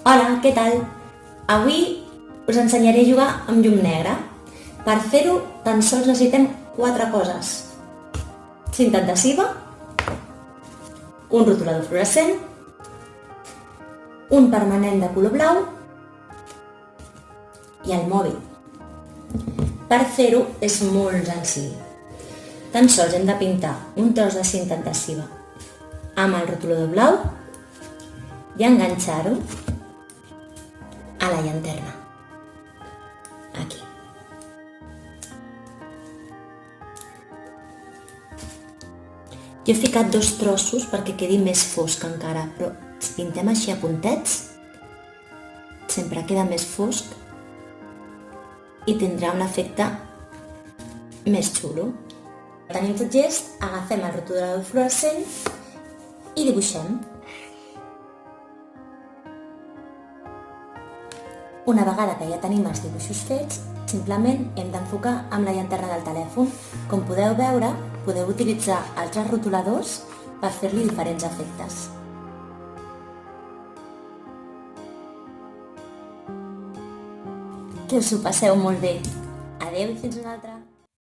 Hola, què tal? Avui us ensenyaré a jugar amb llum negra. Per fer-ho tan sols necessitem 4 coses. Cinta adhesiva, un rotulador fluorescent, un permanent de color blau i el mòbil. Per fer-ho és molt senzill. Tan sols hem de pintar un tros de cinta adhesiva amb el rotulador blau i enganxar-ho a la llanterna. Aquí. Jo he ficat 2 trossos perquè quedi més fosc encara, però si pintem així a puntets, sempre queda més fosc i tindrà un efecte més xulo. Tenim tot llest, agafem el rotulador fluorescent i dibuixem. Una vegada que ja tenim els dibuixos fets, simplement hem d'enfocar amb la llanterna del telèfon. Com podeu veure, podeu utilitzar altres rotuladors per fer-li diferents efectes. Que us ho passeu molt bé. Adeu i fins una altra!